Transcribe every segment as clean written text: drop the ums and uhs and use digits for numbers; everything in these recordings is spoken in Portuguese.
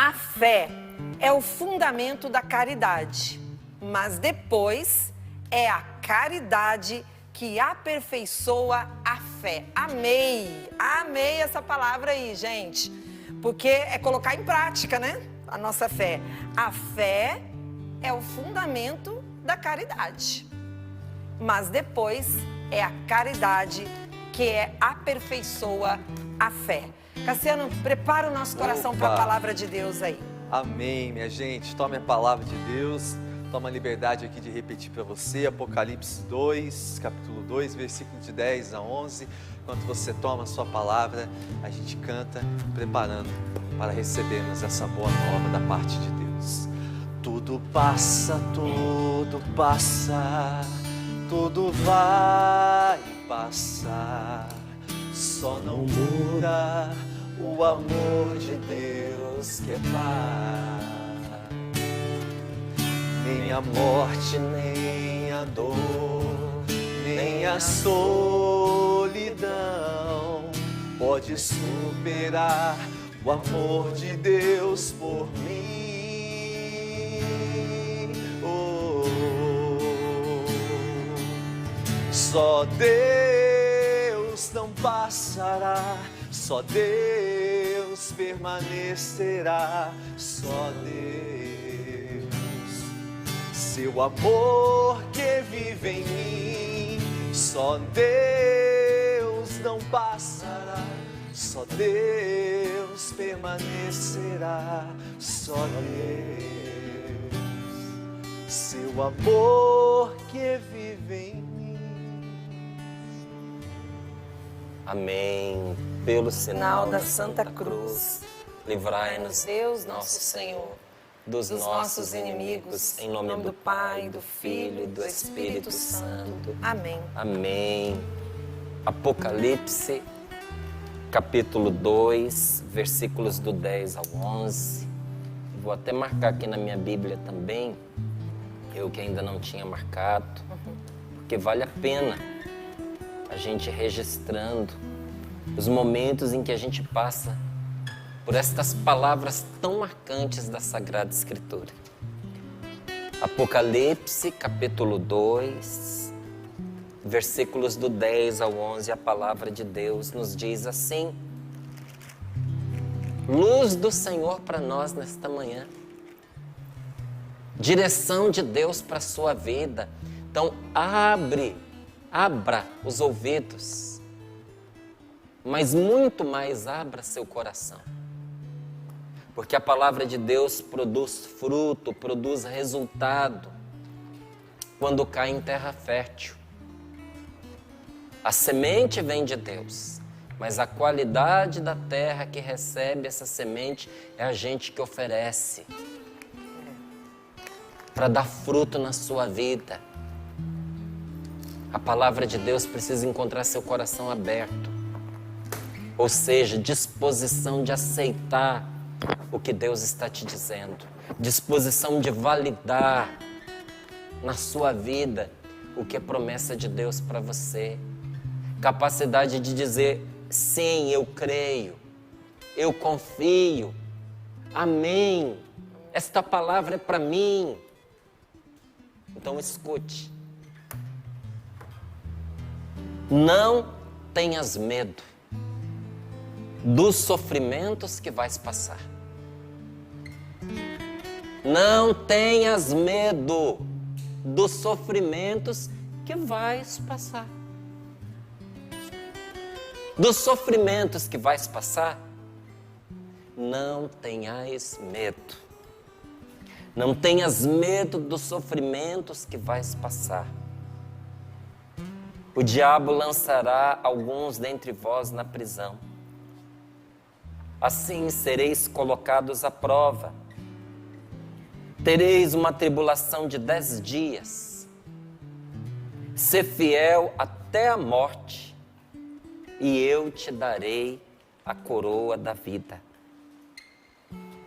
A fé é o fundamento da caridade, mas depois é a caridade que aperfeiçoa a fé. Amei essa palavra aí, gente, porque é colocar em prática, né, a nossa fé. A fé é o fundamento da caridade, mas depois é a caridade que aperfeiçoa a fé. Cassiano, prepara o nosso coração para a palavra de Deus aí. Amém, minha gente. Tome a palavra de Deus. Toma a liberdade aqui de repetir para você. Apocalipse 2, capítulo 2, versículo de 10 a 11. Enquanto você toma a sua palavra, a gente canta, preparando para recebermos essa boa nova da parte de Deus. Tudo passa, tudo vai passar. Só não muda o amor de Deus que é paz. Nem a morte, nem a dor, nem a solidão pode superar o amor de Deus por mim. Oh, só Deus não passará, só Deus permanecerá, só Deus. Seu amor que vive em mim, só Deus não passará, só Deus permanecerá, só Deus. Seu amor que vive em mim. Amém. Pelo sinal da Santa Cruz, livrai-nos, Deus nosso Senhor, dos nossos inimigos, em nome do Pai, do Filho e do Espírito Santo. Amém. Amém. Apocalipse, capítulo 2, versículos do 10 ao 11. Vou até marcar aqui na minha Bíblia também, eu que ainda não tinha marcado, porque vale a pena a gente registrando os momentos em que a gente passa por estas palavras tão marcantes da Sagrada Escritura. Apocalipse, capítulo 2, versículos do 10 ao 11, a palavra de Deus nos diz assim: luz do Senhor para nós nesta manhã, direção de Deus para a sua vida. Então abra os ouvidos, mas muito mais abra seu coração. Porque a palavra de Deus produz fruto, produz resultado quando cai em terra fértil. A semente vem de Deus, mas a qualidade da terra que recebe essa semente é a gente que oferece para dar fruto na sua vida. A palavra de Deus precisa encontrar seu coração aberto, ou seja, disposição de aceitar o que Deus está te dizendo, disposição de validar na sua vida o que é promessa de Deus para você, capacidade de dizer: sim, eu creio, eu confio, amém, esta palavra é para mim. Então escute, não tenhas medo dos sofrimentos que vais passar. Não tenhas medo dos sofrimentos que vais passar. Dos sofrimentos que vais passar, não tenhais medo. Não tenhas medo dos sofrimentos que vais passar. O diabo lançará alguns dentre vós na prisão. Assim sereis colocados à prova. Tereis uma tribulação de 10 dias. Sê fiel até a morte, e eu te darei a coroa da vida.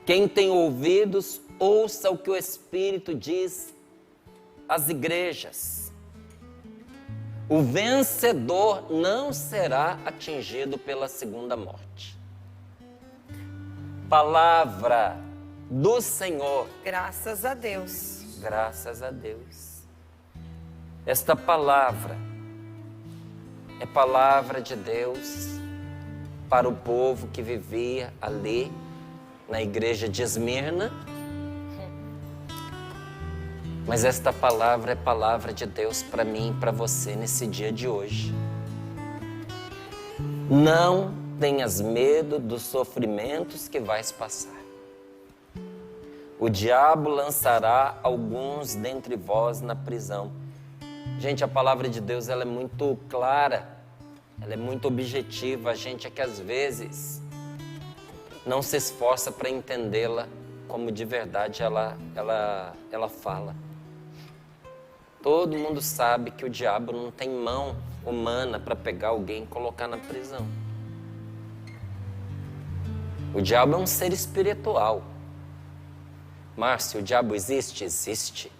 Quem tem ouvidos, ouça o que o Espírito diz às igrejas. O vencedor não será atingido pela segunda morte. Palavra do Senhor. Graças a Deus. Graças a Deus. Esta palavra é palavra de Deus para o povo que vivia ali na igreja de Esmirna. Mas esta palavra é palavra de Deus para mim e para você nesse dia de hoje. Não tenhas medo dos sofrimentos que vais passar. O diabo lançará alguns dentre vós na prisão. Gente, a palavra de Deus ela é muito clara, ela é muito objetiva. A gente é que às vezes não se esforça para entendê-la como de verdade ela fala. Todo mundo sabe que o diabo não tem mão humana para pegar alguém e colocar na prisão. O diabo é um ser espiritual. Márcio, o diabo existe? Existe.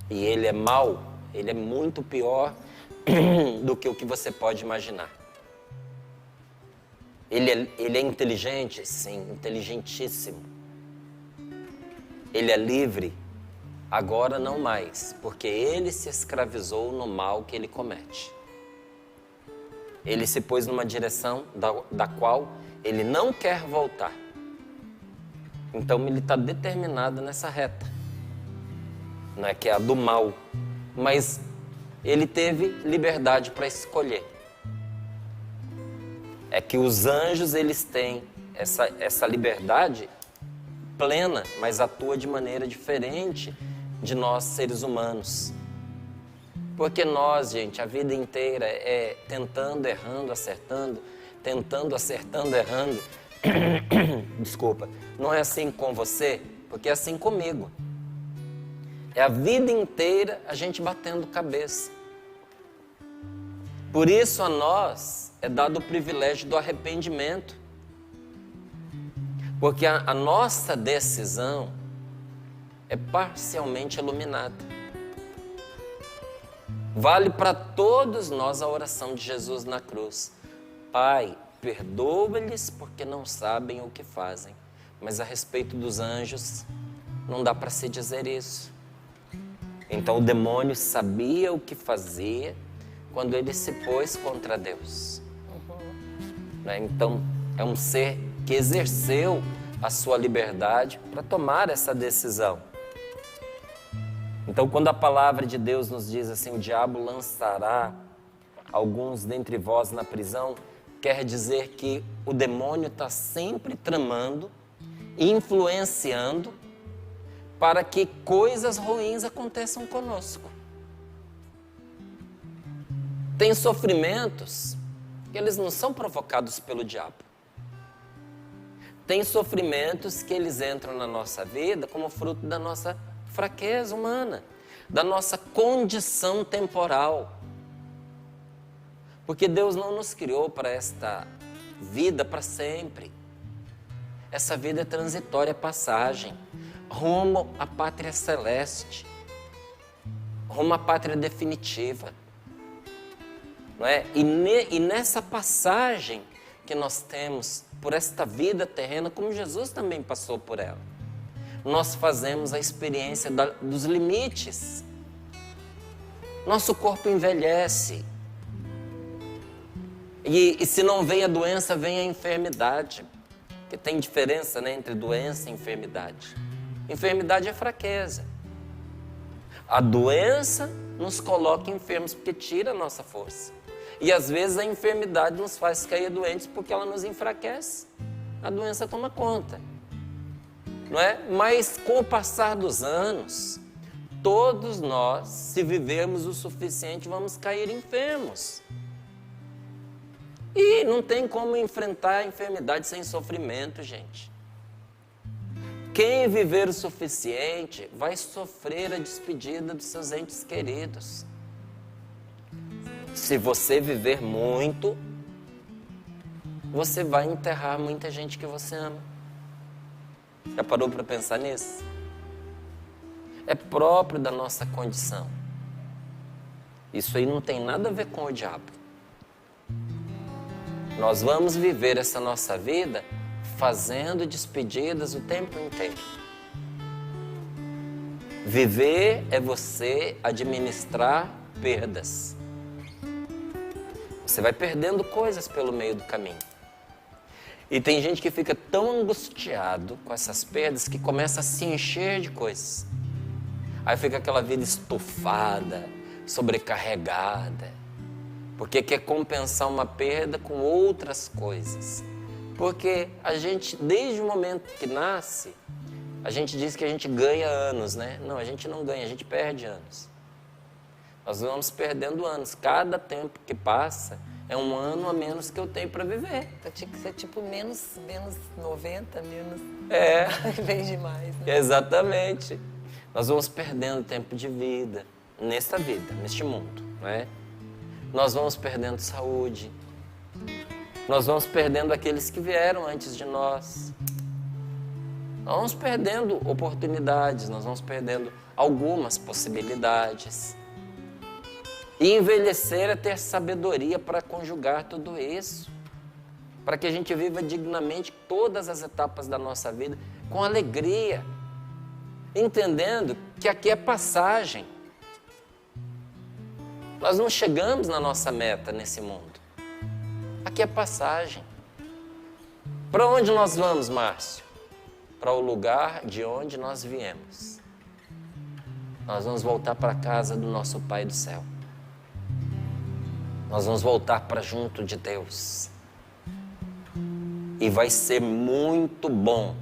E ele é mau, ele é muito pior do que o que você pode imaginar. Ele é inteligente? Sim, inteligentíssimo. Ele é livre? Agora não mais, porque ele se escravizou no mal que ele comete. Ele se pôs numa direção da qual ele não quer voltar. Então ele está determinado nessa reta, não é que é a do mal, mas ele teve liberdade para escolher. É que os anjos eles têm essa liberdade plena, mas atua de maneira diferente de nós seres humanos. Porque nós, gente, a vida inteira é tentando, errando, acertando, tentando, acertando, errando. Desculpa, não é assim com você, porque é assim comigo. É a vida inteira a gente batendo cabeça. Por isso a nós é dado o privilégio do arrependimento. Porque a nossa decisão é parcialmente iluminada. Vale para todos nós a oração de Jesus na cruz. Pai, perdoa-lhes porque não sabem o que fazem. Mas a respeito dos anjos, não dá para se dizer isso. Então o demônio sabia o que fazia quando ele se pôs contra Deus. Então é um ser que exerceu a sua liberdade para tomar essa decisão. Então quando a palavra de Deus nos diz assim, o diabo lançará alguns dentre vós na prisão, quer dizer que o demônio está sempre tramando, influenciando para que coisas ruins aconteçam conosco. Tem sofrimentos que eles não são provocados pelo diabo. Tem sofrimentos que eles entram na nossa vida como fruto da nossa fraqueza humana, da nossa condição temporal. Porque Deus não nos criou para esta vida para sempre. Essa vida é transitória, é passagem, rumo à pátria celeste, rumo à pátria definitiva. Não é? E nessa passagem que nós temos por esta vida terrena, como Jesus também passou por ela, nós fazemos a experiência dos limites. Nosso corpo envelhece. E se não vem a doença, vem a enfermidade. Porque tem diferença, né, entre doença e enfermidade. Enfermidade é fraqueza. A doença nos coloca enfermos porque tira a nossa força. E às vezes a enfermidade nos faz cair doentes porque ela nos enfraquece. A doença toma conta. Não é? Mas com o passar dos anos, todos nós, se vivermos o suficiente, vamos cair enfermos. E não tem como enfrentar a enfermidade sem sofrimento, gente. Quem viver o suficiente vai sofrer a despedida dos seus entes queridos. Se você viver muito, você vai enterrar muita gente que você ama. Já parou para pensar nisso? É próprio da nossa condição. Isso aí não tem nada a ver com o diabo. Nós vamos viver essa nossa vida fazendo despedidas o tempo inteiro. Viver é você administrar perdas. Você vai perdendo coisas pelo meio do caminho. E tem gente que fica tão angustiado com essas perdas que começa a se encher de coisas. Aí fica aquela vida estufada, sobrecarregada, porque quer compensar uma perda com outras coisas. Porque a gente, desde o momento que nasce, a gente diz que a gente ganha anos, né? Não, a gente não ganha, a gente perde anos. Nós vamos perdendo anos. Cada tempo que passa é um ano a menos que eu tenho para viver. Então tinha que ser tipo menos 90, menos... É. Em vez de mais, né? Exatamente. Nós vamos perdendo tempo de vida, nesta vida, neste mundo, né? Nós vamos perdendo saúde. Nós vamos perdendo aqueles que vieram antes de nós. Nós vamos perdendo oportunidades, nós vamos perdendo algumas possibilidades. E envelhecer é ter sabedoria para conjugar tudo isso, para que a gente viva dignamente todas as etapas da nossa vida com alegria, entendendo que aqui é passagem. Nós não chegamos na nossa meta nesse mundo. Aqui é passagem. Para onde nós vamos, Márcio? Para o lugar de onde nós viemos. Nós vamos voltar para a casa do nosso Pai do céu. Nós vamos voltar para junto de Deus. E vai ser muito bom.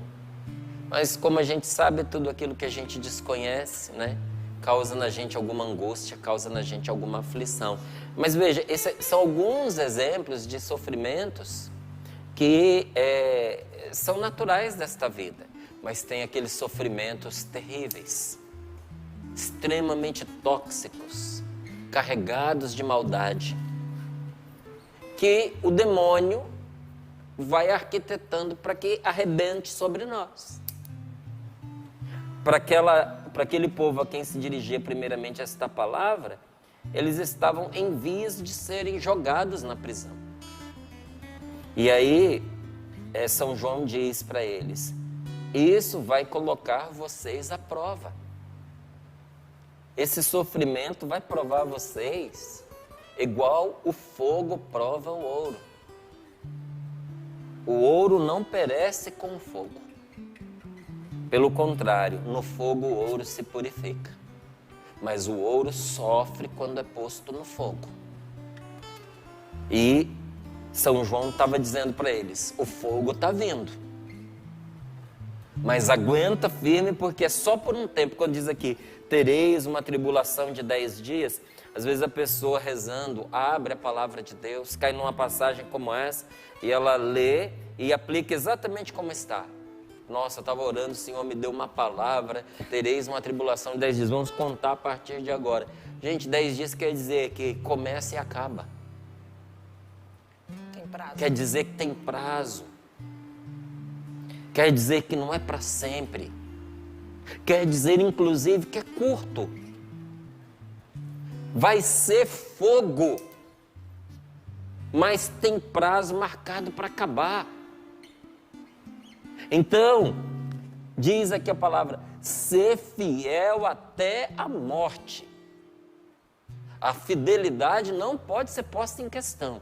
Mas como a gente sabe, tudo aquilo que a gente desconhece, né? Causa na gente alguma angústia, causa na gente alguma aflição. Mas veja, esses são alguns exemplos de sofrimentos que são naturais desta vida. Mas tem aqueles sofrimentos terríveis, extremamente tóxicos, carregados de maldade, que o demônio vai arquitetando para que arrebente sobre nós. Para aquele povo a quem se dirigia primeiramente esta palavra, eles estavam em vias de serem jogados na prisão. E aí, São João diz para eles, isso vai colocar vocês à prova. Esse sofrimento vai provar vocês igual o fogo prova o ouro. O ouro não perece com o fogo. Pelo contrário, no fogo o ouro se purifica. Mas o ouro sofre quando é posto no fogo. E São João estava dizendo para eles, o fogo está vindo. Mas aguenta firme porque é só por um tempo. Quando diz aqui, tereis uma tribulação de 10 dias, às vezes a pessoa rezando, abre a palavra de Deus, cai numa passagem como essa, e ela lê e aplica exatamente como está. Nossa, eu estava orando, o Senhor me deu uma palavra, tereis uma tribulação de 10 dias, vamos contar a partir de agora. Gente, 10 dias quer dizer que começa e acaba. Tem prazo. Quer dizer que tem prazo. Quer dizer que não é para sempre. Quer dizer, inclusive, que é curto. Vai ser fogo, mas tem prazo marcado para acabar. Então, diz aqui a palavra, ser fiel até a morte. A fidelidade não pode ser posta em questão.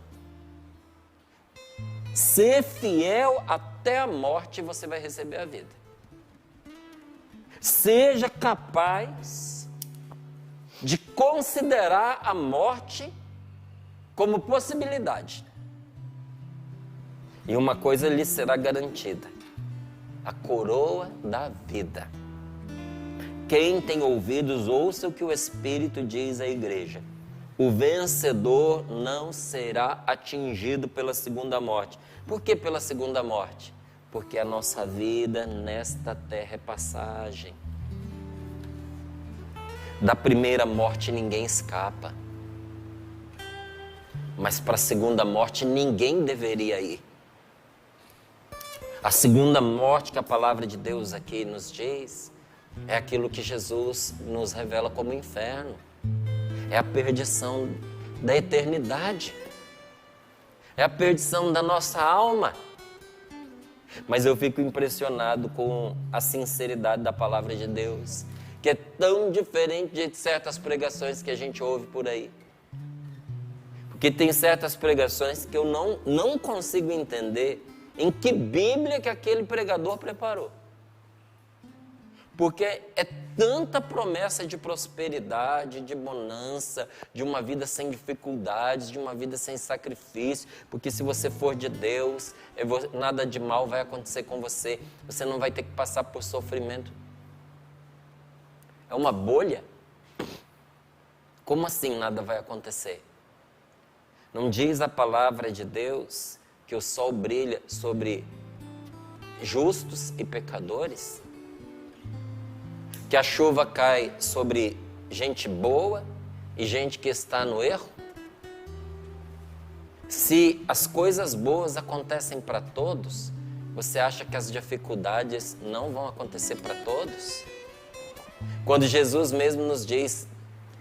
Ser fiel até a morte, você vai receber a vida. Seja capaz de considerar a morte como possibilidade. E uma coisa lhe será garantida: a coroa da vida. Quem tem ouvidos, ouça o que o Espírito diz à igreja. O vencedor não será atingido pela segunda morte. Por que pela segunda morte? Porque a nossa vida nesta terra é passagem. Da primeira morte ninguém escapa. Mas para a segunda morte ninguém deveria ir. A segunda morte que a palavra de Deus aqui nos diz é aquilo que Jesus nos revela como inferno. É a perdição da eternidade. É a perdição da nossa alma. Mas eu fico impressionado com a sinceridade da palavra de Deus, que é tão diferente de certas pregações que a gente ouve por aí. Porque tem certas pregações que eu não consigo entender em que Bíblia que aquele pregador preparou. Porque é tanta promessa de prosperidade, de bonança, de uma vida sem dificuldades, de uma vida sem sacrifício. Porque se você for de Deus, nada de mal vai acontecer com você. Você não vai ter que passar por sofrimento. É uma bolha? Como assim nada vai acontecer? Não diz a palavra de Deus que o sol brilha sobre justos e pecadores? Que a chuva cai sobre gente boa e gente que está no erro? Se as coisas boas acontecem para todos, você acha que as dificuldades não vão acontecer para todos? Quando Jesus mesmo nos diz,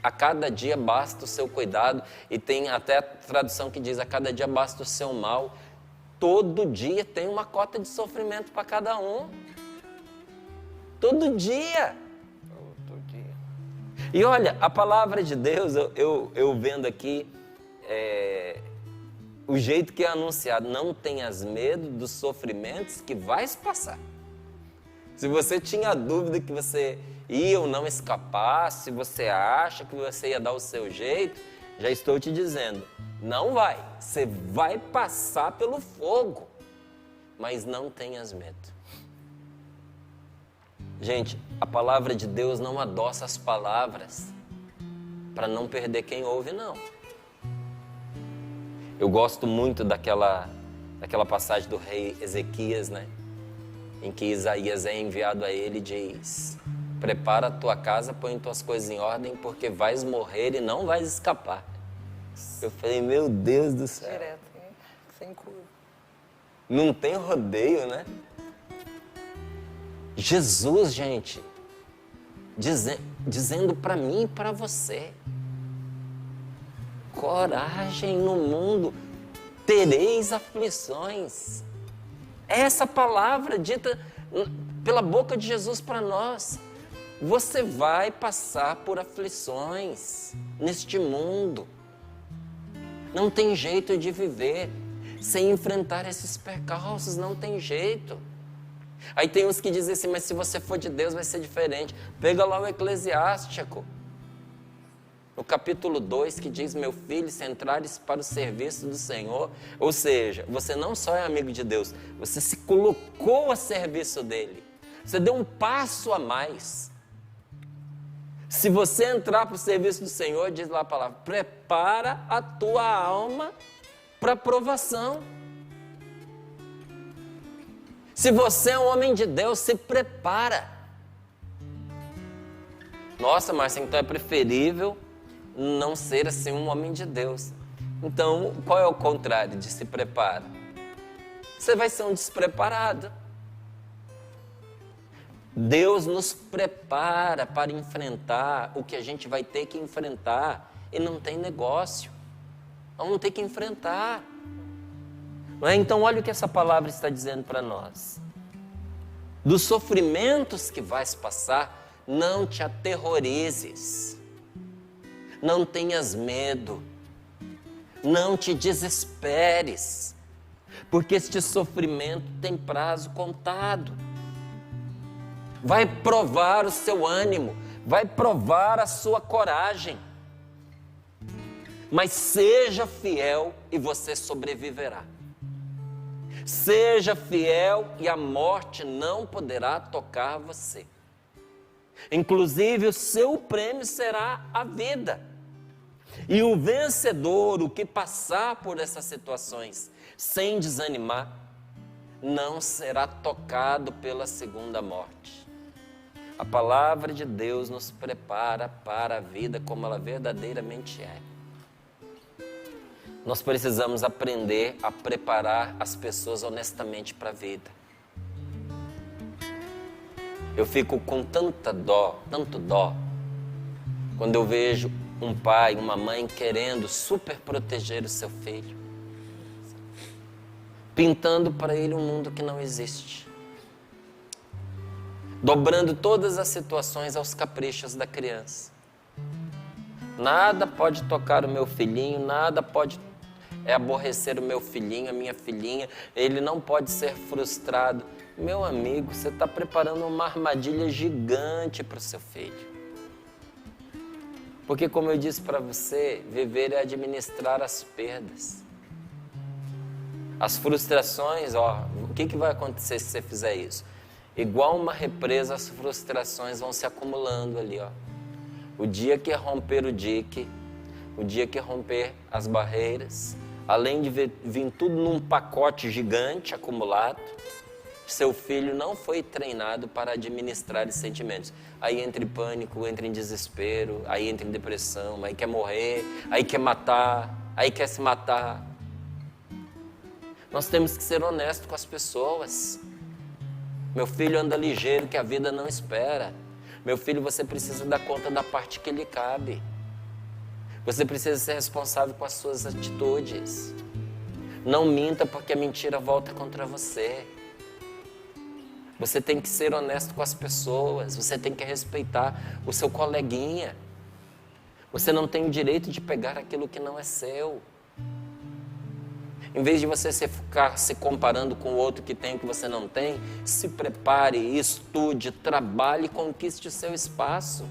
a cada dia basta o seu cuidado, e tem até a tradução que diz, a cada dia basta o seu mal, todo dia tem uma cota de sofrimento para cada um. Todo dia. E olha, a palavra de Deus, eu vendo aqui, o jeito que é anunciado, não tenhas medo dos sofrimentos que vais passar. Se você tinha dúvida que você ia ou não escapar, se você acha que você ia dar o seu jeito, já estou te dizendo, não vai. Você vai passar pelo fogo, mas não tenhas medo. Gente, a palavra de Deus não adoça as palavras para não perder quem ouve, não. Eu gosto muito daquela passagem do rei Ezequias, né? Em que Isaías é enviado a ele e diz, prepara a tua casa, põe tuas coisas em ordem, porque vais morrer e não vais escapar. Eu falei, meu Deus do céu. Direto, hein? Sem curva. Não tem rodeio, né? Jesus, gente, dizendo para mim e para você, coragem no mundo, tereis aflições. Essa palavra dita pela boca de Jesus para nós. Você vai passar por aflições neste mundo. Não tem jeito de viver sem enfrentar esses percalços, não tem jeito. Aí tem uns que dizem assim, mas se você for de Deus vai ser diferente. Pega lá o Eclesiástico, no capítulo 2, que diz, meu filho, se entrares para o serviço do Senhor, ou seja, você não só é amigo de Deus, você se colocou a serviço dele. Você deu um passo a mais. Se você entrar para o serviço do Senhor, diz lá a palavra, prepara a tua alma para a provação. Se você é um homem de Deus, se prepara. Nossa, Márcia, então é preferível não ser assim um homem de Deus. Então, qual é o contrário de se prepara? Você vai ser um despreparado. Deus nos prepara para enfrentar o que a gente vai ter que enfrentar. E não tem negócio. Vamos ter que enfrentar. Não é? Então, olha o que essa palavra está dizendo para nós. Dos sofrimentos que vais passar, não te aterrorizes. Não tenhas medo. Não te desesperes. Porque este sofrimento tem prazo contado. Vai provar o seu ânimo. Vai provar a sua coragem. Mas seja fiel e você sobreviverá. Seja fiel e a morte não poderá tocar você. Inclusive, o seu prêmio será a vida. E o vencedor, o que passar por essas situações sem desanimar, não será tocado pela segunda morte. A palavra de Deus nos prepara para a vida como ela verdadeiramente é. Nós precisamos aprender a preparar as pessoas honestamente para a vida. Eu fico com tanta dó, tanto dó, quando eu vejo um pai, uma mãe querendo super proteger o seu filho. pintando para ele um mundo que não existe, dobrando todas as situações aos caprichos da criança. Nada pode tocar o meu filhinho, nada pode aborrecer o meu filhinho, a minha filhinha, ele não pode ser frustrado. Meu amigo, você está preparando uma armadilha gigante para o seu filho. Porque, como eu disse para você, viver é administrar as perdas. As frustrações, o que vai acontecer se você fizer isso? Igual uma represa, as frustrações vão se acumulando ali, O dia que romper o dique, o dia que romper as barreiras, além de vir tudo num pacote gigante acumulado, seu filho não foi treinado para administrar esses sentimentos. Aí entra em pânico, entra em desespero, aí entra em depressão, aí quer morrer, aí quer matar, aí quer se matar. Nós temos que ser honestos com as pessoas. Meu filho anda ligeiro que a vida não espera. Meu filho, você precisa dar conta da parte que lhe cabe. Você precisa ser responsável com as suas atitudes. Não minta porque a mentira volta contra você. Você tem que ser honesto com as pessoas. Você tem que respeitar o seu coleguinha. Você não tem o direito de pegar aquilo que não é seu. Em vez de você ficar se comparando com o outro que tem o que você não tem, se prepare, estude, trabalhe e conquiste o seu espaço.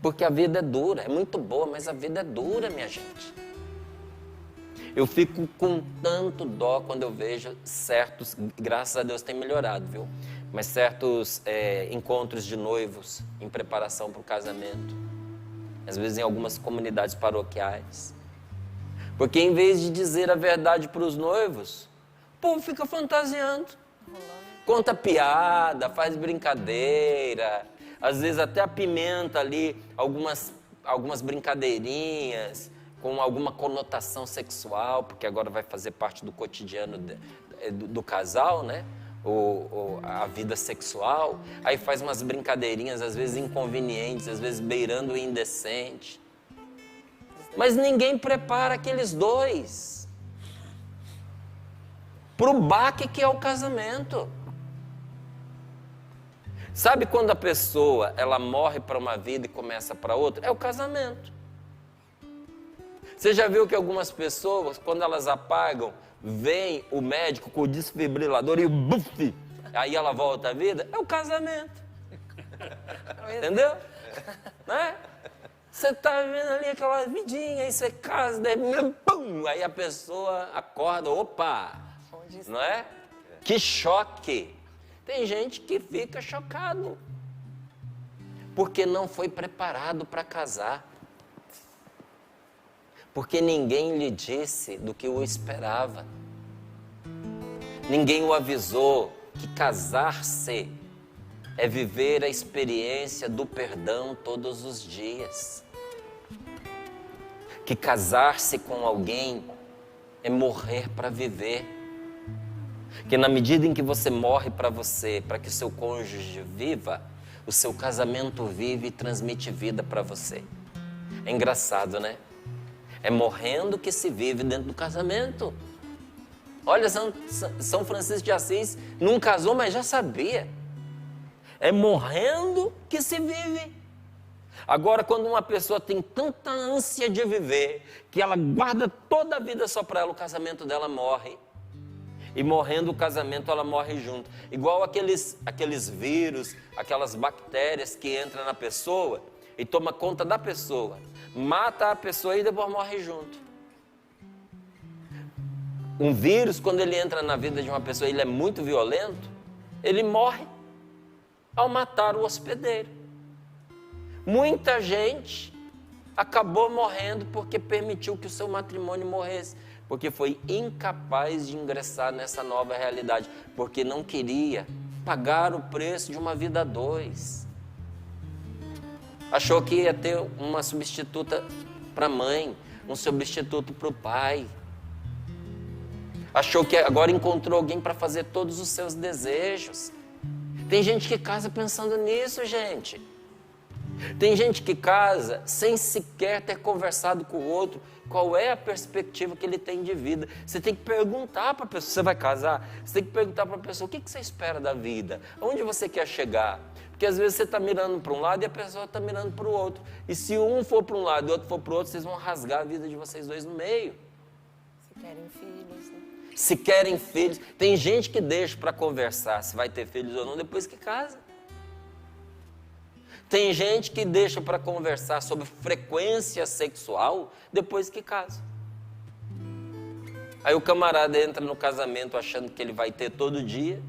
Porque a vida é dura, é muito boa, mas a vida é dura, minha gente. Eu fico com tanto dó quando eu vejo certos, graças a Deus tem melhorado, viu? Mas certos encontros de noivos em preparação para o casamento. Às vezes em algumas comunidades paroquiais. Porque em vez de dizer a verdade para os noivos, o povo fica fantasiando. Conta piada, faz brincadeira, às vezes até apimenta ali algumas brincadeirinhas com alguma conotação sexual, porque agora vai fazer parte do cotidiano do casal, né? A vida sexual. Aí faz umas brincadeirinhas, às vezes inconvenientes, às vezes beirando o indecente. Mas ninguém prepara aqueles dois para o baque que é o casamento. Sabe quando a pessoa ela morre para uma vida e começa para outra? É o casamento. Você já viu que algumas pessoas, quando elas apagam, vem o médico com o desfibrilador e o buf, aí ela volta à vida? É o casamento. Entendeu? Né? Você está vivendo ali aquela vidinha, aí você casa, daí, pum, aí a pessoa acorda, opa, não é? Que choque! Tem gente que fica chocado, porque não foi preparado para casar, porque ninguém lhe disse do que o esperava, ninguém o avisou que casar-se é viver a experiência do perdão todos os dias. Que casar-se com alguém é morrer para viver. Que na medida em que você morre para você, para que o seu cônjuge viva, o seu casamento vive e transmite vida para você. É engraçado, né? É morrendo que se vive dentro do casamento. Olha, São Francisco de Assis não casou, mas já sabia. É morrendo que se vive. Agora, quando uma pessoa tem tanta ânsia de viver, que ela guarda toda a vida só para ela, o casamento dela morre. E morrendo o casamento, ela morre junto. Igual aqueles vírus, aquelas bactérias que entram na pessoa e toma conta da pessoa. Mata a pessoa e depois morre junto. Um vírus, quando ele entra na vida de uma pessoa, ele é muito violento, ele morre ao matar o hospedeiro. Muita gente acabou morrendo porque permitiu que o seu matrimônio morresse, porque foi incapaz de ingressar nessa nova realidade, porque não queria pagar o preço de uma vida a dois. Achou que ia ter uma substituta para a mãe, um substituto para o pai. Achou que agora encontrou alguém para fazer todos os seus desejos. Tem gente que casa pensando nisso, gente. Tem gente que casa sem sequer ter conversado com o outro Qual é a perspectiva que ele tem de vida? Você tem que perguntar para a pessoa, você vai casar? Você tem que perguntar para a pessoa, o que você espera da vida? Aonde você quer chegar? Porque às vezes você está mirando para um lado e a pessoa está mirando para o outro. E se um for para um lado e o outro for para o outro, vocês vão rasgar a vida de vocês dois no meio. Se querem filhos, né? Se querem filhos. Tem gente que deixa para conversar se vai ter filhos ou não depois que casa. Tem gente que deixa para conversar sobre frequência sexual depois que casa. Aí o camarada entra no casamento achando que ele vai ter todo dia,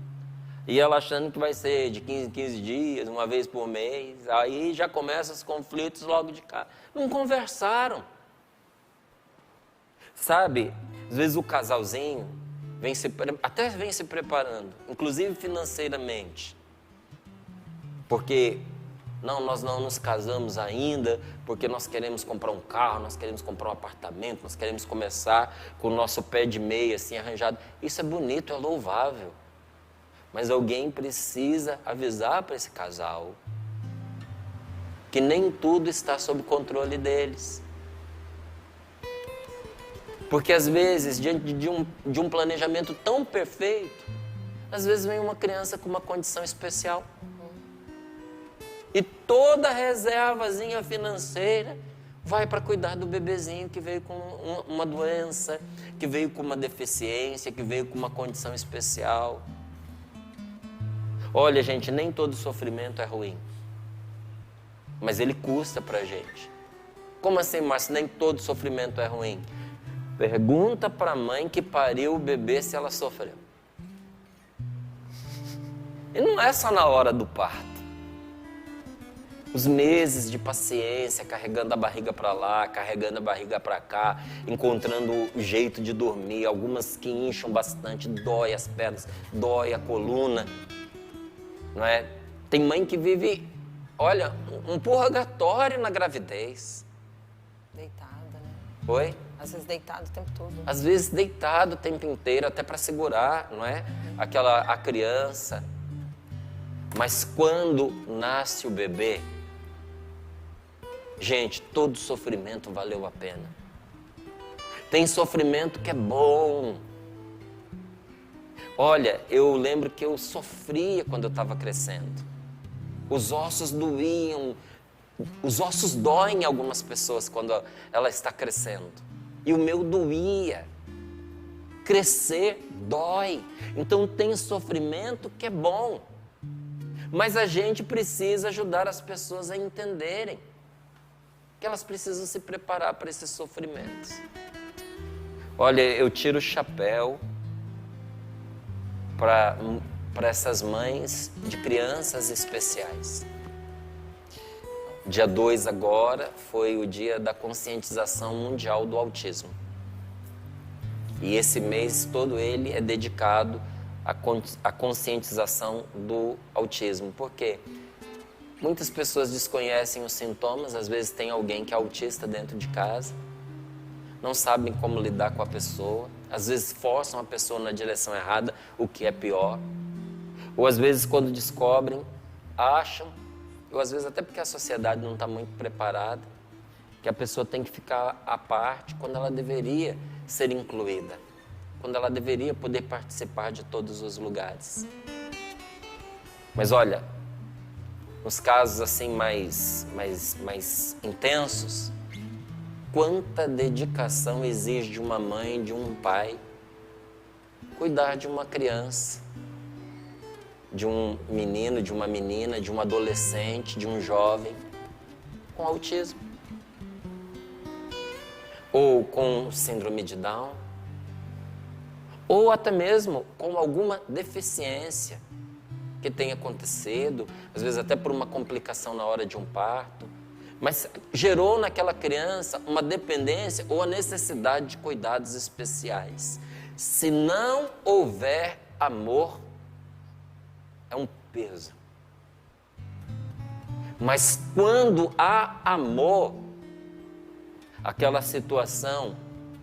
e ela achando que vai ser de 15 em 15 dias, uma vez por mês. Aí já começam os conflitos logo de cara. Não conversaram. Sabe, às vezes o casalzinho até vem se preparando, inclusive financeiramente. Porque não, nós não nos casamos ainda, porque nós queremos comprar um carro, nós queremos comprar um apartamento, nós queremos começar com o nosso pé de meia assim arranjado. Isso é bonito, é louvável. Mas alguém precisa avisar para esse casal que nem tudo está sob controle deles. Porque às vezes, diante de um planejamento tão perfeito, às vezes vem uma criança com uma condição especial. E toda a reservazinha financeira vai para cuidar do bebezinho que veio com uma doença, que veio com uma deficiência, que veio com uma condição especial. Olha, gente, nem todo sofrimento é ruim, mas ele custa para a gente. Como assim, Márcio, nem todo sofrimento é ruim? Pergunta para a mãe que pariu o bebê se ela sofreu. E não é só na hora do parto. Os meses de paciência, carregando a barriga para lá, carregando a barriga para cá, encontrando o jeito de dormir, algumas que incham bastante, dói as pernas, dói a coluna, não é? Tem mãe que vive, olha, um purgatório na gravidez. Deitada, né? Oi? Às vezes deitado o tempo todo. Às vezes deitado o tempo inteiro, até para segurar, não é? A criança. Mas quando nasce o bebê, gente, todo sofrimento valeu a pena. Tem sofrimento que é bom. Olha, eu lembro que eu sofria quando eu estava crescendo. Os ossos doíam. Os ossos doem em algumas pessoas quando ela está crescendo. E o meu doía. Crescer dói. Então tem sofrimento que é bom. Mas a gente precisa ajudar as pessoas a entenderem que elas precisam se preparar para esses sofrimentos. Olha, eu tiro o chapéu para essas mães de crianças especiais. Dia 2 agora foi o dia da conscientização mundial do autismo. E esse mês todo ele é dedicado à conscientização do autismo. Por quê? Muitas pessoas desconhecem os sintomas, às vezes tem alguém que é autista dentro de casa, não sabem como lidar com a pessoa, às vezes forçam a pessoa na direção errada, o que é pior. Ou às vezes quando descobrem, acham, ou às vezes até porque a sociedade não está muito preparada, que a pessoa tem que ficar à parte quando ela deveria ser incluída, quando ela deveria poder participar de todos os lugares. Mas olha, nos casos assim mais intensos, quanta dedicação exige de uma mãe, de um pai, cuidar de uma criança, de um menino, de uma menina, de um adolescente, de um jovem com autismo. Ou com síndrome de Down, ou até mesmo com alguma deficiência que tenha acontecido, às vezes até por uma complicação na hora de um parto, mas gerou naquela criança uma dependência ou a necessidade de cuidados especiais. Se não houver amor, é um peso. Mas quando há amor, aquela situação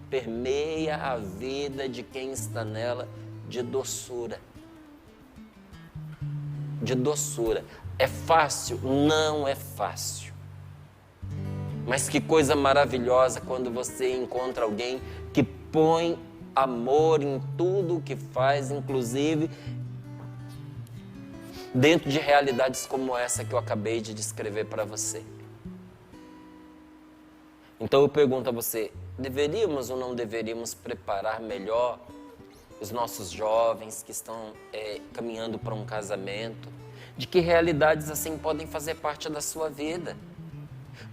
permeia a vida de quem está nela de doçura. De doçura. É fácil? Não é fácil. Mas que coisa maravilhosa quando você encontra alguém que põe amor em tudo o que faz, inclusive dentro de realidades como essa que eu acabei de descrever para você. Então eu pergunto a você, deveríamos ou não deveríamos preparar melhor os nossos jovens que estão caminhando para um casamento? De que realidades assim podem fazer parte da sua vida?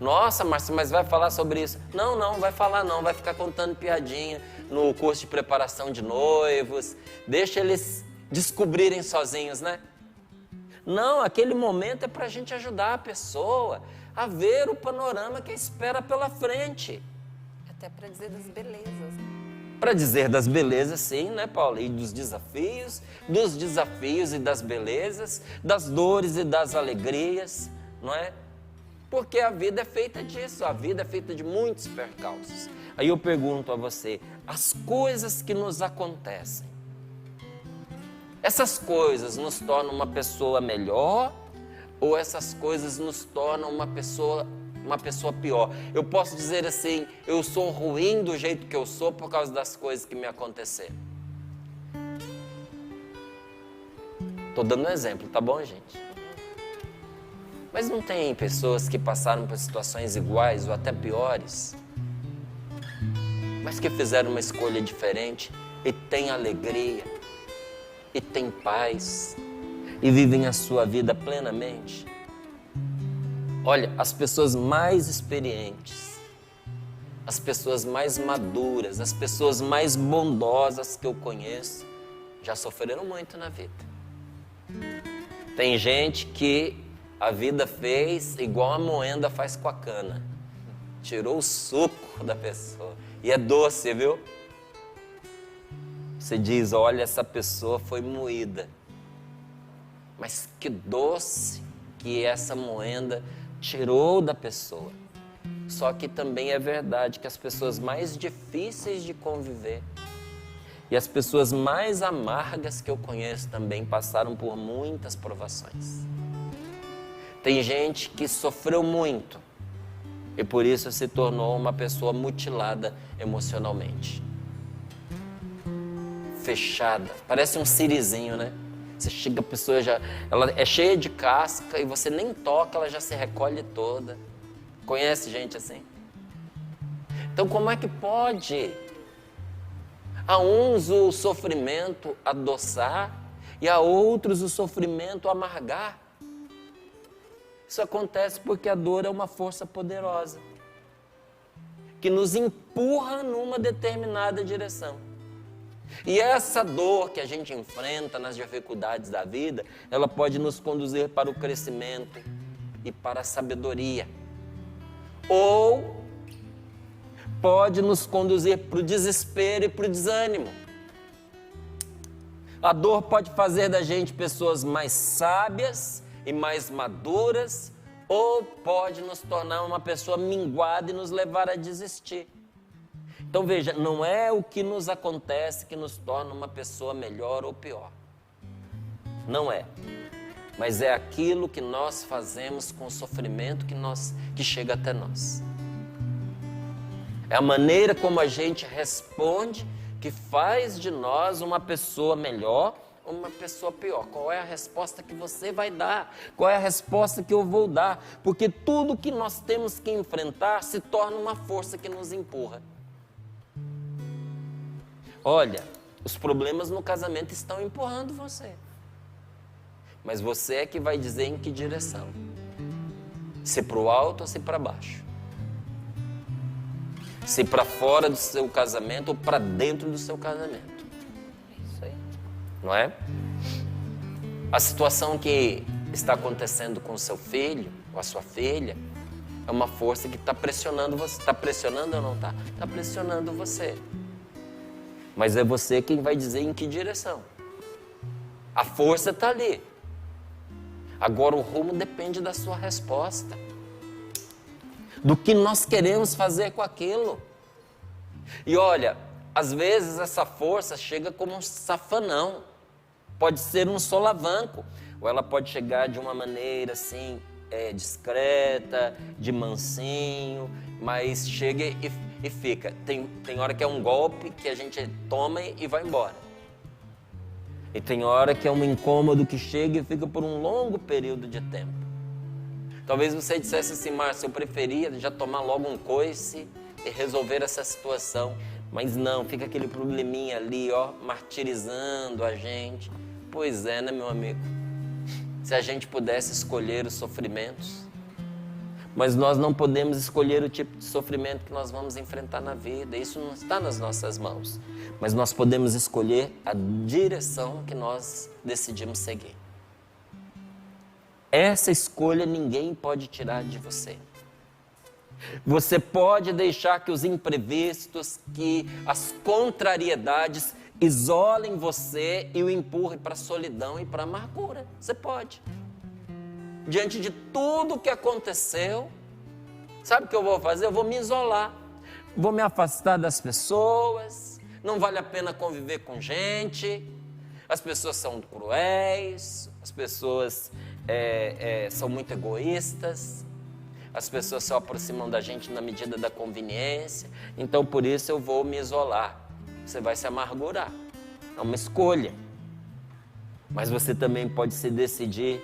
Nossa, Márcia, mas vai falar sobre isso? Não vai falar não, vai ficar contando piadinha no curso de preparação de noivos, deixa eles descobrirem sozinhos, né? Não, aquele momento é para a gente ajudar a pessoa a ver o panorama que espera pela frente. Até para dizer das belezas. Para dizer das belezas, sim, né, Paula? E dos desafios e das belezas, das dores e das alegrias, não é? Porque a vida é feita disso, a vida é feita de muitos percalços. Aí eu pergunto a você, as coisas que nos acontecem, essas coisas nos tornam uma pessoa melhor ou essas coisas nos tornam uma pessoa pior? Eu posso dizer assim, eu sou ruim do jeito que eu sou por causa das coisas que me aconteceram. Estou dando um exemplo, tá bom, gente? Mas não tem pessoas que passaram por situações iguais ou até piores, mas que fizeram uma escolha diferente e têm alegria, e têm paz, e vivem a sua vida plenamente? Olha, as pessoas mais experientes, as pessoas mais maduras, as pessoas mais bondosas que eu conheço, já sofreram muito na vida. Tem gente que a vida fez igual a moenda faz com a cana. Tirou o suco da pessoa. E é doce, viu? Você diz, olha, essa pessoa foi moída. Mas que doce que essa moenda tirou da pessoa. Só que também é verdade que as pessoas mais difíceis de conviver e as pessoas mais amargas que eu conheço também passaram por muitas provações. Tem gente que sofreu muito e por isso se tornou uma pessoa mutilada emocionalmente. Fechada, parece um sirizinho, né? Você chega, a pessoa ela é cheia de casca e você nem toca, ela já se recolhe toda. Conhece gente assim? Então como é que pode? A uns o sofrimento adoçar e a outros o sofrimento amargar. Isso acontece porque a dor é uma força poderosa que nos empurra numa determinada direção. E essa dor que a gente enfrenta nas dificuldades da vida, ela pode nos conduzir para o crescimento e para a sabedoria. Ou pode nos conduzir para o desespero e para o desânimo. A dor pode fazer da gente pessoas mais sábias e mais maduras, ou pode nos tornar uma pessoa minguada e nos levar a desistir. Então veja, não é o que nos acontece que nos torna uma pessoa melhor ou pior. Não é. Mas é aquilo que nós fazemos com o sofrimento que chega até nós. É a maneira como a gente responde que faz de nós uma pessoa melhor ou uma pessoa pior. Qual é a resposta que você vai dar? Qual é a resposta que eu vou dar? Porque tudo que nós temos que enfrentar se torna uma força que nos empurra. Olha, os problemas no casamento estão empurrando você. Mas você é que vai dizer em que direção. Se para o alto ou se para baixo. Se para fora do seu casamento ou para dentro do seu casamento. É isso aí. Não é? A situação que está acontecendo com o seu filho ou a sua filha é uma força que está pressionando você. Está pressionando ou não está? Está pressionando você. Mas é você quem vai dizer em que direção. A força está ali. Agora o rumo depende da sua resposta. Do que nós queremos fazer com aquilo. E olha, às vezes essa força chega como um safanão. Pode ser um solavanco. Ou ela pode chegar de uma maneira assim, discreta, de mansinho, mas chega e fica. Tem hora que é um golpe que a gente toma e vai embora. E tem hora que é um incômodo que chega e fica por um longo período de tempo. Talvez você dissesse assim, Márcio, eu preferia já tomar logo um coice e resolver essa situação. Mas não, fica aquele probleminha ali, martirizando a gente. Pois é, né, meu amigo? Se a gente pudesse escolher os sofrimentos, mas nós não podemos escolher o tipo de sofrimento que nós vamos enfrentar na vida. Isso não está nas nossas mãos. Mas nós podemos escolher a direção que nós decidimos seguir. Essa escolha ninguém pode tirar de você. Você pode deixar que os imprevistos, que as contrariedades isolem você e o empurrem para a solidão e para a amargura. Você pode. Diante de tudo que aconteceu, sabe o que eu vou fazer? Eu vou me isolar. Vou me afastar das pessoas. Não vale a pena conviver com gente. As pessoas são cruéis. As pessoas são muito egoístas. As pessoas se aproximam da gente na medida da conveniência. Então, por isso, eu vou me isolar. Você vai se amargurar. É uma escolha. Mas você também pode se decidir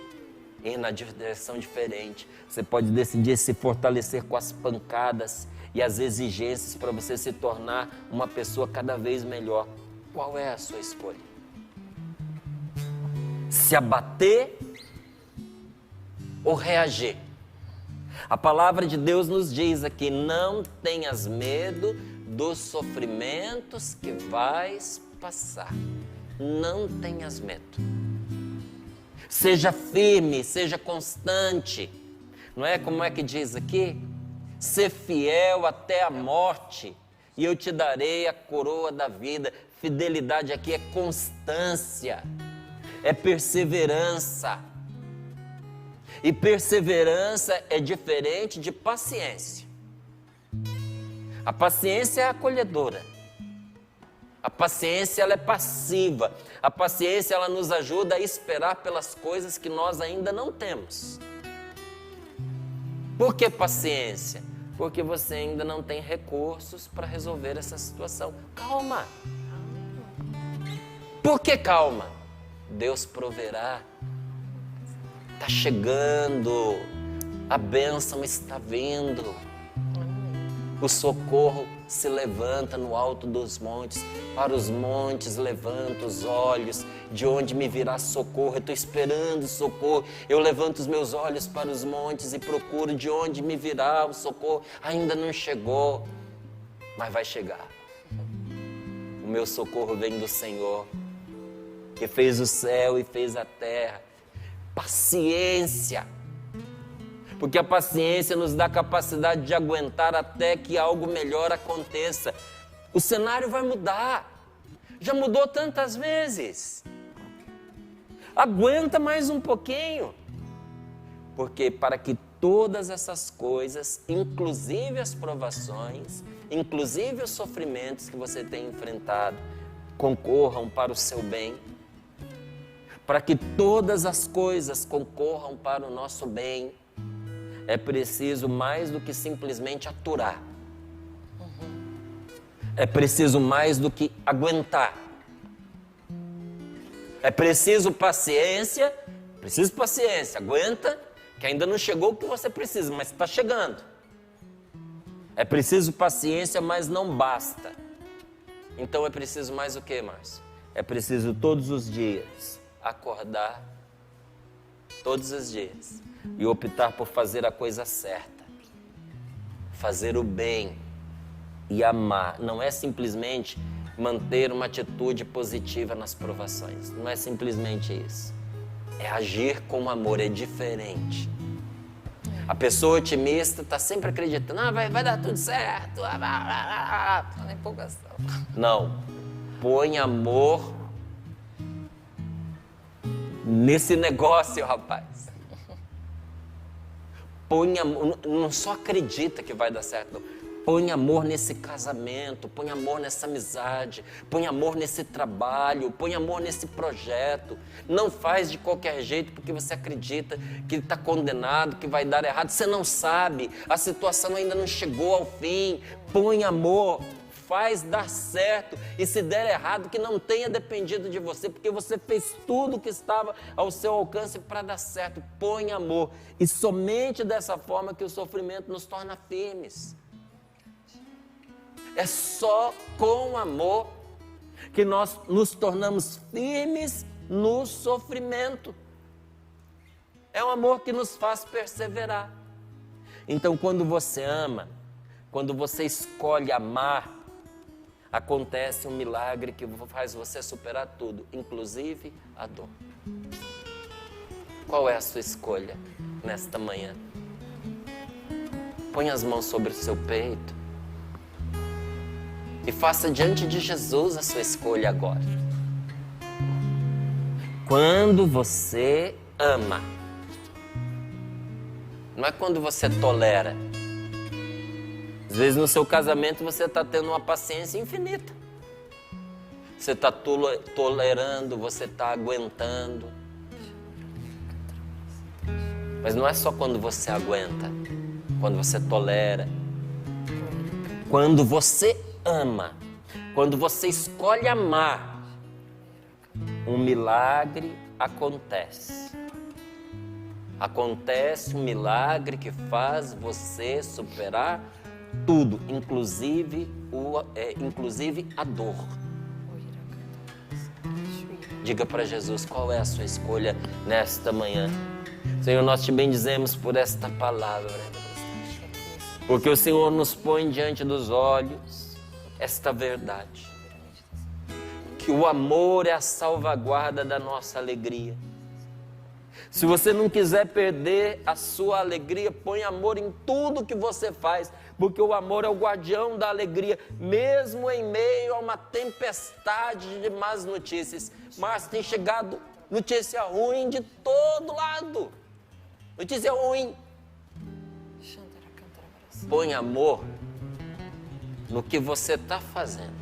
ir na direção diferente. Você pode decidir se fortalecer com as pancadas e as exigências para você se tornar uma pessoa cada vez melhor. Qual é a sua escolha? Se abater ou reagir? A palavra de Deus nos diz aqui, não tenhas medo dos sofrimentos que vais passar. Não tenhas medo. Seja firme, seja constante. Não é como é que diz aqui? Ser fiel até a morte e eu te darei a coroa da vida. Fidelidade aqui é constância, é perseverança. E perseverança é diferente de paciência. A paciência é acolhedora. A paciência ela é passiva. A paciência ela nos ajuda a esperar pelas coisas que nós ainda não temos. Por que paciência? Porque você ainda não tem recursos para resolver essa situação. Calma. Por que calma? Deus proverá. Está chegando, a bênção está vindo, o socorro se levanta no alto dos montes, para os montes levanta os olhos, de onde me virá socorro, eu estou esperando socorro, eu levanto os meus olhos para os montes e procuro de onde me virá o socorro, ainda não chegou, mas vai chegar. O meu socorro vem do Senhor, que fez o céu e fez a terra. Paciência, porque a paciência nos dá a capacidade de aguentar até que algo melhor aconteça. O cenário vai mudar, já mudou tantas vezes. Aguenta mais um pouquinho, porque para que todas essas coisas, inclusive as provações, inclusive os sofrimentos que você tem enfrentado, concorram para o seu bem. Para que todas as coisas concorram para o nosso bem, é preciso mais do que simplesmente aturar. É preciso mais do que aguentar. É preciso paciência, aguenta, que ainda não chegou o que você precisa, mas está chegando. É preciso paciência, mas não basta. Então é preciso mais o que, Márcio? É preciso todos os dias acordar todos os dias e optar por fazer a coisa certa, fazer o bem e amar. Não é simplesmente manter uma atitude positiva nas provações, não é simplesmente isso, é agir com amor, é diferente. A pessoa otimista está sempre acreditando, vai dar tudo certo, na empolgação. Não, põe amor nesse negócio, rapaz. Não só acredita que vai dar certo, não. Põe amor nesse casamento, põe amor nessa amizade, põe amor nesse trabalho, põe amor nesse projeto. Não faz de qualquer jeito porque você acredita que está condenado, que vai dar errado. Você não sabe, a situação ainda não chegou ao fim. Põe amor, faz dar certo, e se der errado, que não tenha dependido de você, porque você fez tudo que estava ao seu alcance para dar certo. Põe amor, e somente dessa forma que o sofrimento nos torna firmes. É só com amor que nós nos tornamos firmes no sofrimento. É um amor que nos faz perseverar. Então, quando você ama, quando você escolhe amar, acontece um milagre que faz você superar tudo, inclusive a dor. Qual é a sua escolha nesta manhã? Põe as mãos sobre o seu peito e faça diante de Jesus a sua escolha agora. Quando você ama, não é quando você tolera. Às vezes no seu casamento você está tendo uma paciência infinita. Você está tolerando, você está aguentando. Mas não é só quando você aguenta, quando você tolera. Quando você ama, quando você escolhe amar, um milagre acontece. Acontece um milagre que faz você superar tudo, inclusive a dor. Diga para Jesus qual é a sua escolha nesta manhã. Senhor, nós te bendizemos por esta palavra, porque o Senhor nos põe diante dos olhos esta verdade, que o amor é a salvaguarda da nossa alegria. Se você não quiser perder a sua alegria, põe amor em tudo que você faz, porque o amor é o guardião da alegria, mesmo em meio a uma tempestade de más notícias. Mas tem chegado notícia ruim de todo lado. Notícia ruim. Põe amor no que você está fazendo.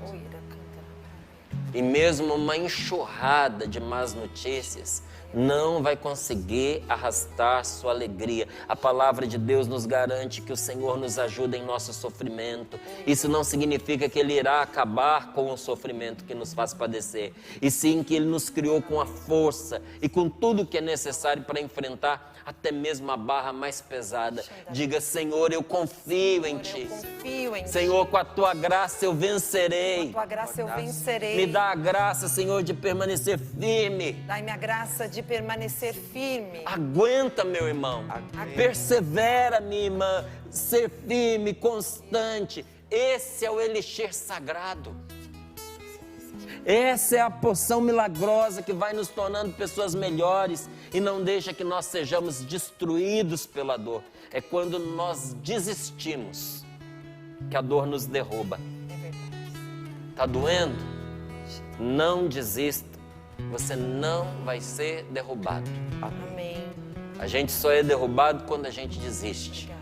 E mesmo uma enxurrada de más notícias não vai conseguir arrastar sua alegria. A palavra de Deus nos garante que o Senhor nos ajuda em nosso sofrimento. Isso não significa que Ele irá acabar com o sofrimento que nos faz padecer, e sim que Ele nos criou com a força e com tudo que é necessário para enfrentar até mesmo a barra mais pesada. Diga: Senhor, eu confio em Ti. Senhor, com a Tua graça eu vencerei. Com a Tua graça eu vencerei. Me dá a graça, Senhor, de permanecer firme. Dai-me a graça de permanecer firme. Aguenta, meu irmão. Persevera, minha irmã. Ser firme, constante. Esse é o elixir sagrado. Essa é a poção milagrosa que vai nos tornando pessoas melhores e não deixa que nós sejamos destruídos pela dor. É quando nós desistimos que a dor nos derruba. Tá doendo? Não desista. Você não vai ser derrubado. Amém. A gente só é derrubado quando a gente desiste.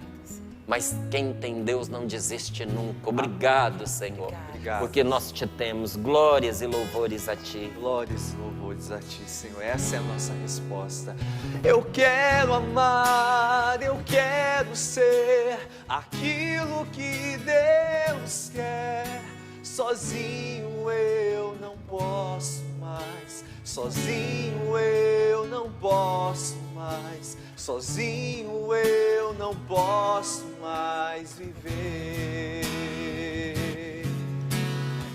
Mas quem tem Deus não desiste nunca. Obrigado, Senhor. Obrigado. Porque nós te temos. Glórias e louvores a Ti. Glórias e louvores a Ti, Senhor. Essa é a nossa resposta. Eu quero amar, eu quero ser aquilo que Deus quer. Sozinho eu não posso mais. Sozinho eu não posso mais. Sozinho eu não posso mais viver.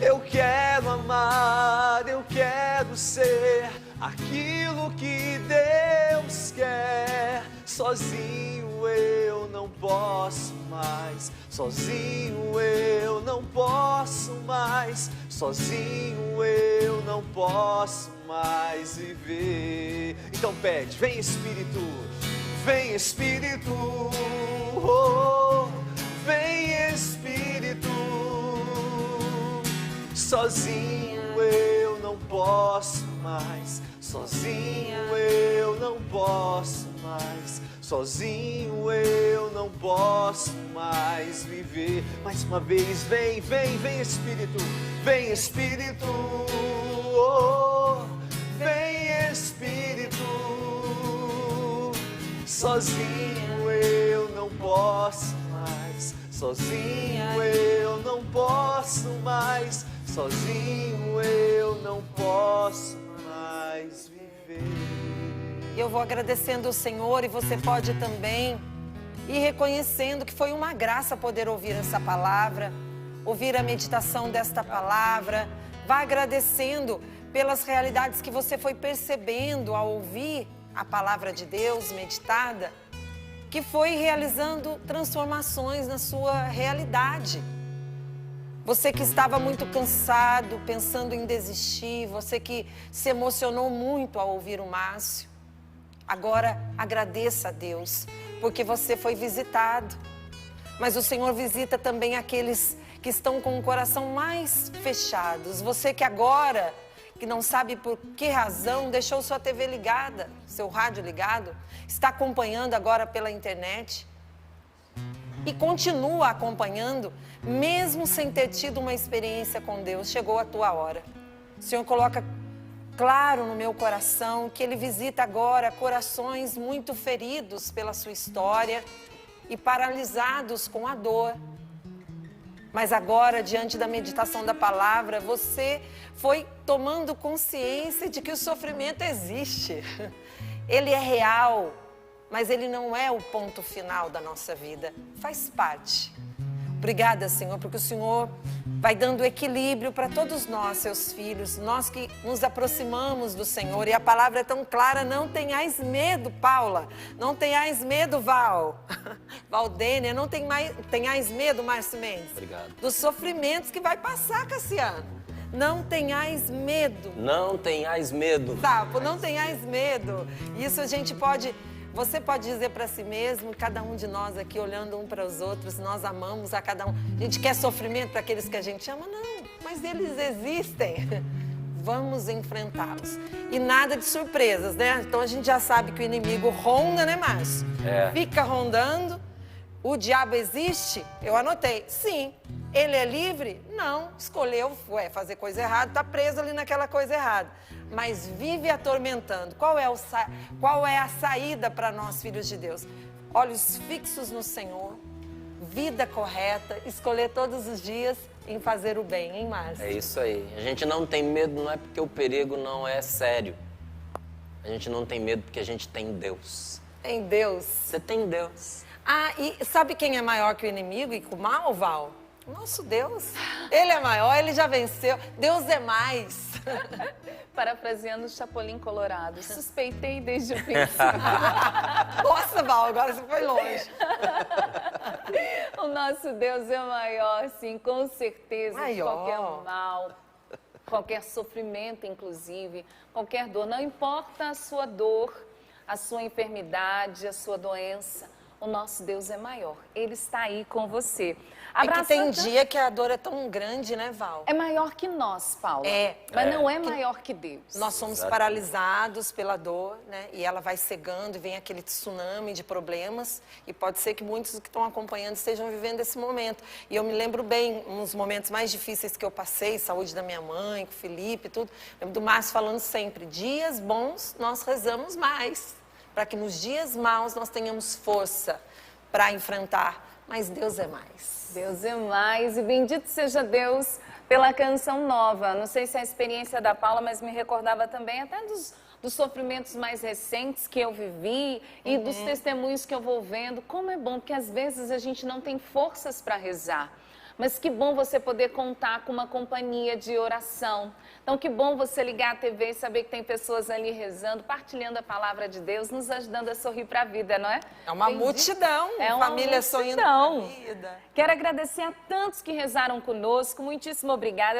Eu quero amar, eu quero ser aquilo que Deus quer. Sozinho eu não posso mais. Sozinho eu não posso mais. Sozinho eu não posso mais viver. Então pede: vem Espírito, vem Espírito, oh, vem Espírito. Sozinho eu não posso mais. Sozinho eu não posso mais, sozinho eu não posso mais viver. Mais uma vez, vem, vem, vem Espírito, vem Espírito, oh, vem Espírito. Sozinho eu não posso mais, sozinho eu não posso mais, sozinho eu não posso mais viver. Eu vou agradecendo o Senhor e você pode também ir reconhecendo que foi uma graça poder ouvir essa palavra, ouvir a meditação desta palavra. Vá agradecendo pelas realidades que você foi percebendo ao ouvir a palavra de Deus meditada, que foi realizando transformações na sua realidade. Você que estava muito cansado, pensando em desistir, você que se emocionou muito ao ouvir o Márcio, agora agradeça a Deus, porque você foi visitado. Mas o Senhor visita também aqueles que estão com o coração mais fechados. Você que agora, que não sabe por que razão, deixou sua TV ligada, seu rádio ligado, está acompanhando agora pela internet e continua acompanhando, mesmo sem ter tido uma experiência com Deus. Chegou a tua hora. O Senhor coloca claro no meu coração que Ele visita agora corações muito feridos pela sua história e paralisados com a dor. Mas agora, diante da meditação da palavra, você foi tomando consciência de que o sofrimento existe. Ele é real, mas ele não é o ponto final da nossa vida. Faz parte. Obrigada, Senhor, porque o Senhor vai dando equilíbrio para todos nós, seus filhos, nós que nos aproximamos do Senhor. E a palavra é tão clara: não tenhais medo, Paula, não tenhais medo, Valdênia, não tenhais medo, Márcio Mendes. Obrigado. Dos sofrimentos que vai passar, Cassiano. Não tenhais medo. Não tenhais medo. Sapo, não tenhais medo. Isso a gente pode... Você pode dizer para si mesmo, cada um de nós aqui, olhando um para os outros, nós amamos a cada um. A gente quer sofrimento para aqueles que a gente ama? Não, mas eles existem. Vamos enfrentá-los. E nada de surpresas, né? Então a gente já sabe que o inimigo ronda, né, Márcio? Fica rondando. O diabo existe? Eu anotei. Sim. Ele é livre? Não. Escolheu fazer coisa errada, está preso ali naquela coisa errada. Mas vive atormentando. Qual é a saída para nós, filhos de Deus? Olhos fixos no Senhor, vida correta, escolher todos os dias em fazer o bem, hein, Márcio? É isso aí. A gente não tem medo, não é porque o perigo não é sério. A gente não tem medo porque a gente tem Deus. Tem Deus. Você tem Deus. Ah, e sabe quem é maior que o inimigo e que o mal, Val? Nosso Deus. Ele é maior, ele já venceu. Deus é mais. Parafraseando o Chapolin Colorado, suspeitei desde o princípio. Nossa, Val, agora você foi longe. O nosso Deus é maior, sim, com certeza. Maior. Qualquer mal, qualquer sofrimento, inclusive, qualquer dor. Não importa a sua dor, a sua enfermidade, a sua doença. O nosso Deus é maior. Ele está aí com você. É que tem dia que a dor é tão grande, né, Val? É maior que nós, Paula. Mas não é maior que Deus. Nós somos paralisados pela dor, né? E ela vai cegando e vem aquele tsunami de problemas. E pode ser que muitos que estão acompanhando estejam vivendo esse momento. E eu me lembro bem, uns momentos mais difíceis que eu passei, saúde da minha mãe, com o Felipe e tudo. Eu lembro do Márcio falando sempre, dias bons nós rezamos mais. Para que nos dias maus nós tenhamos força para enfrentar. Mas Deus é mais. Deus é mais, e bendito seja Deus pela canção nova. Não sei se é a experiência da Paula, mas me recordava também até dos sofrimentos mais recentes que eu vivi e dos testemunhos que eu vou vendo. Como é bom, porque às vezes a gente não tem forças para rezar. Mas que bom você poder contar com uma companhia de oração. Então, que bom você ligar a TV e saber que tem pessoas ali rezando, partilhando a palavra de Deus, nos ajudando a sorrir para a vida, não é? É uma multidão, é uma família multidão. sorrindo para a vida. Quero agradecer a tantos que rezaram conosco, muitíssimo obrigada.